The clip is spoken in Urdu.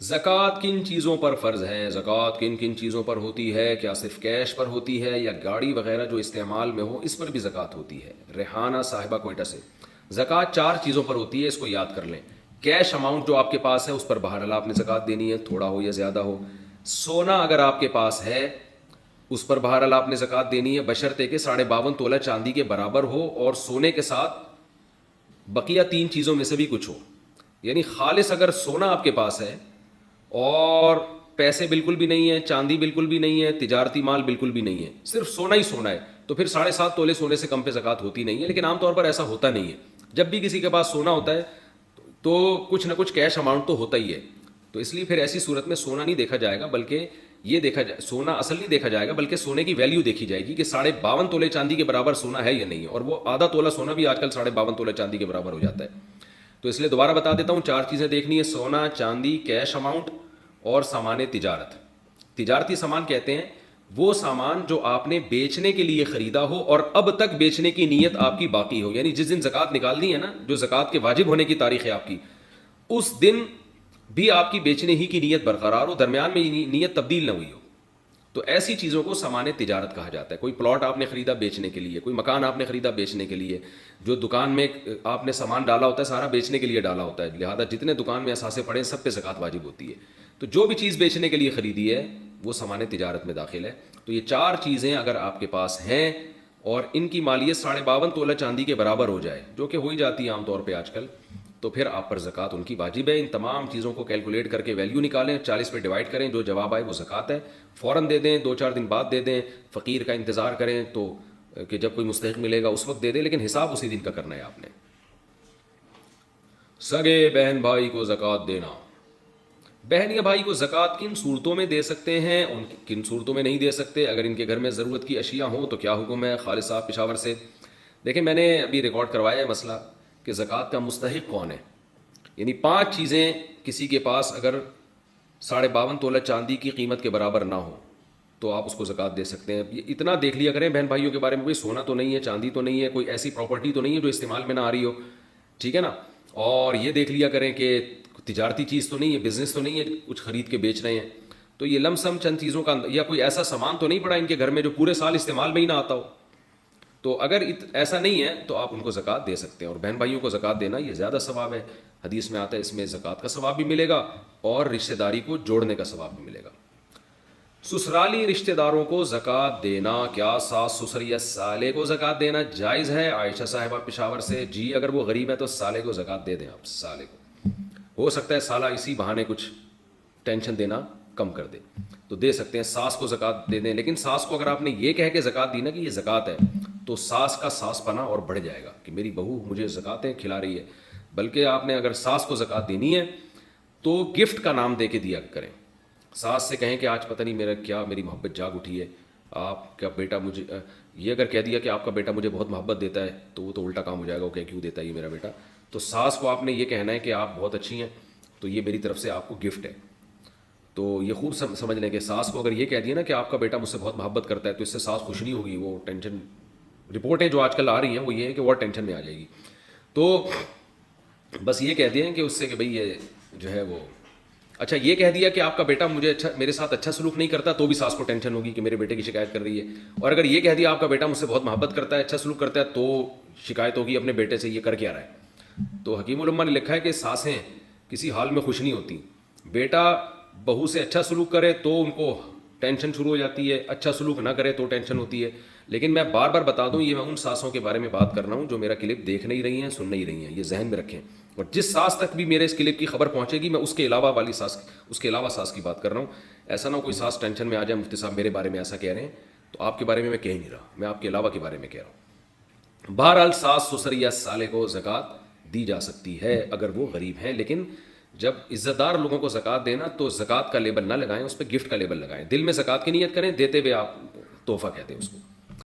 زکوٰۃ کن چیزوں پر فرض ہے؟ زکوٰۃ کن کن چیزوں پر ہوتی ہے؟ کیا صرف کیش پر ہوتی ہے یا گاڑی وغیرہ جو استعمال میں ہو اس پر بھی زکوٰۃ ہوتی ہے؟ ریحانہ صاحبہ کوئٹہ سے زکوٰۃ 4 چیزوں پر ہوتی ہے، اس کو یاد کر لیں۔ کیش اماؤنٹ جو آپ کے پاس ہے اس پر بہرحال آپ نے زکوٰۃ دینی ہے، تھوڑا ہو یا زیادہ ہو۔ سونا اگر آپ کے پاس ہے اس پر بہرحال آپ نے زکوٰۃ دینی ہے، بشرطے کہ 52.5 تولہ چاندی کے برابر ہو اور سونے کے ساتھ بقیہ 3 چیزوں میں سے بھی کچھ ہو۔ یعنی خالص اگر سونا آپ کے پاس ہے اور پیسے بالکل بھی نہیں ہے، چاندی بالکل بھی نہیں ہے، تجارتی مال بالکل بھی نہیں ہے، صرف سونا ہی سونا ہے، تو پھر 7.5 تولے سونے سے کم پہ زکوٰۃ ہوتی نہیں ہے۔ لیکن عام طور پر ایسا ہوتا نہیں ہے، جب بھی کسی کے پاس سونا ہوتا ہے تو کچھ نہ کچھ کیش اماؤنٹ تو ہوتا ہی ہے، تو اس لیے پھر ایسی صورت میں سونا نہیں دیکھا جائے گا، بلکہ یہ دیکھا جائے سونا اصل نہیں دیکھا جائے گا، بلکہ سونے کی ویلیو دیکھی جائے گی کہ 52.5 تولے چاندی کے برابر سونا ہے یا نہیں ہے، اور وہ آدھا تولہ سونا بھی آج کل 52.5 تولے چاندی کے برابر ہو جاتا ہے۔ تو اس لیے دوبارہ بتا دیتا ہوں، 4 چیزیں دیکھنی ہے: سونا، چاندی، کیش اماؤنٹ اور سامان تجارت۔ تجارتی سامان کہتے ہیں وہ سامان جو آپ نے بیچنے کے لیے خریدا ہو اور اب تک بیچنے کی نیت آپ کی باقی ہو، یعنی جس دن زکوٰۃ نکالنی ہے نا، جو زکوٰۃ کے واجب ہونے کی تاریخ ہے آپ کی، اس دن بھی آپ کی بیچنے ہی کی نیت برقرار ہو، درمیان میں نیت تبدیل نہ ہوئی ہو، تو ایسی چیزوں کو سامان تجارت کہا جاتا ہے۔ کوئی پلاٹ آپ نے خریدا بیچنے کے لیے، کوئی مکان آپ نے خریدا بیچنے کے لیے، جو دکان میں آپ نے سامان ڈالا ہوتا ہے سارا بیچنے کے لیے ڈالا ہوتا ہے، لہذا جتنے دکان میں اثاثے پڑے سب پہ زکوٰۃ واجب ہوتی ہے۔ تو جو بھی چیز بیچنے کے لیے خریدی ہے وہ سامان تجارت میں داخل ہے۔ تو یہ 4 چیزیں اگر آپ کے پاس ہیں اور ان کی مالیت 52.5 تولہ چاندی کے برابر ہو جائے، جو کہ ہو ہی جاتی ہے عام طور پہ آج کل، تو پھر آپ پر زکوٰۃ ان کی واجب ہے۔ ان تمام چیزوں کو کیلکولیٹ کر کے ویلیو نکالیں، 40 پہ ڈیوائڈ کریں، جو جواب آئے وہ زکوٰۃ ہے۔ فوراً دے دیں، 2-4 دن بعد دے دیں، فقیر کا انتظار کریں تو کہ جب کوئی مستحق ملے گا اس وقت دے دیں، لیکن حساب اسی دن کا کرنا ہے آپ نے۔ سگے بہن بھائی کو زکوٰۃ دینا۔ بہن یا بھائی کو زکوٰۃ کن صورتوں میں دے سکتے ہیں، کن صورتوں میں نہیں دے سکتے؟ اگر ان کے گھر میں ضرورت کی اشیاء ہوں تو کیا حکم ہے؟ خالد صاحب پشاور سے۔ دیکھیں، میں نے ابھی ریکارڈ کروایا ہے مسئلہ کہ زکوٰۃ کا مستحق کون ہے، یعنی 5 چیزیں کسی کے پاس اگر 52.5 تولہ چاندی کی قیمت کے برابر نہ ہو تو آپ اس کو زکوٰۃ دے سکتے ہیں۔ یہ اتنا دیکھ لیا کریں بہن بھائیوں کے بارے میں، کوئی سونا تو نہیں ہے، چاندی تو نہیں ہے، کوئی ایسی پراپرٹی تو نہیں ہے جو استعمال میں نہ آ رہی ہو، ٹھیک ہے نا؟ اور یہ دیکھ لیا کریں کہ تجارتی چیز تو نہیں ہے، بزنس تو نہیں ہے کچھ خرید کے بیچ رہے ہیں، تو یہ لم سم چند چیزوں کا، یا کوئی ایسا سامان تو نہیں پڑا ان کے گھر میں جو پورے سال استعمال میں ہی نہ آتا ہو، تو اگر ایسا نہیں ہے تو آپ ان کو زکوٰۃ دے سکتے ہیں۔ اور بہن بھائیوں کو زکوٰۃ دینا یہ زیادہ ثواب ہے، حدیث میں آتا ہے اس میں زکوٰۃ کا ثواب بھی ملے گا اور رشتہ داری کو جوڑنے کا ثواب بھی ملے گا۔ سسرالی رشتہ داروں کو زکوٰۃ دینا، کیا ساس سسر یا سالے کو زکوٰۃ دینا جائز ہے؟ عائشہ صاحبہ پشاور سے۔ جی، اگر وہ غریب ہے تو سالے کو زکوٰۃ دے دیں، آپ سالے کو، ہو سکتا ہے سالہ اسی بہانے کچھ ٹینشن دینا کم کر دے تو دے سکتے ہیں۔ ساس کو زکوٰۃ دے دیں، لیکن ساس کو اگر آپ نے یہ کہہ کے زکوٰۃ دی نا کہ یہ زکوٰۃ ہے، تو ساس کا ساس پنا اور بڑھ جائے گا کہ میری بہو مجھے زکوٰتیں کھلا رہی ہے، بلکہ آپ نے اگر ساس کو زکوٰۃ دینی ہے تو گفٹ کا نام دے کے دیا کریں۔ ساس سے کہیں کہ آج پتہ نہیں میری محبت جاگ اٹھی ہے، آپ کا بیٹا مجھے، یہ اگر کہہ دیا کہ آپ کا بیٹا مجھے بہت محبت دیتا ہے تو وہ تو الٹا کام ہو جائے گا، وہ کہ کیوں دیتا ہے یہ میرا بیٹا، تو ساس کو آپ نے یہ کہنا ہے کہ آپ بہت اچھی ہیں تو یہ میری طرف سے آپ کو گفٹ ہے۔ تو یہ خوب سمجھ لیں کہ ساس کو اگر یہ کہہ دیا نا کہ آپ کا بیٹا مجھ سے بہت محبت کرتا ہے تو اس سے ساس خوش نہیں ہوگی، وہ ٹینشن، رپورٹیں جو آج کل آ رہی ہیں وہ یہ ہے کہ وہ ٹینشن میں آ جائے گی۔ تو بس یہ کہہ دیں کہ اس سے کہ بھئی یہ جو ہے وہ، اچھا یہ کہہ دیا کہ آپ کا بیٹا میرے ساتھ اچھا سلوک نہیں کرتا تو بھی ساس کو ٹینشن ہوگی کہ میرے بیٹے کی شکایت کر رہی ہے، اور اگر یہ کہہ دیا آپ کا بیٹا مجھ سے بہت محبت کرتا ہے، اچھا سلوک کرتا ہے، تو شکایت ہوگی اپنے بیٹے سے، یہ کر کے آ رہا ہے۔ تو حکیم الامہ نے لکھا ہے کہ ساسیں کسی حال میں خوش نہیں ہوتی، بیٹا بہو سے اچھا سلوک کرے تو ان کو ٹینشن شروع ہو جاتی ہے، اچھا سلوک نہ کرے تو ٹینشن ہوتی ہے۔ لیکن میں بار بار بتا دوں، یہ میں ان ساسوں کے بارے میں بات کر رہا ہوں جو میرا کلپ دیکھ نہیں رہی ہیں، سن نہیں رہی ہیں، یہ ذہن میں رکھیں، اور جس ساس تک بھی میرے اس کلپ کی خبر پہنچے گی میں اس کے علاوہ ساس کی بات کر رہا ہوں۔ ایسا نہ ہو کوئی ساس ٹینشن میں آ جائے، مفتی صاحب میرے بارے میں ایسا کہہ رہے ہیں، تو آپ کے بارے میں کہہ نہیں رہا، میں آپ کے علاوہ کے بارے میں کہہ رہا ہوں۔ بہرحال ساس سسر یا سالے کو زکوٰۃ دی جا سکتی ہے اگر وہ غریب ہیں، لیکن جب عزت دار لوگوں کو زکوٰۃ دینا تو زکوٰۃ کا لیبل نہ لگائیں، اس پہ گفٹ کا لیبل لگائیں، دل میں زکوٰۃ کی نیت کریں، دیتے ہوئے آپ تحفہ کہتے ہیں اس کو۔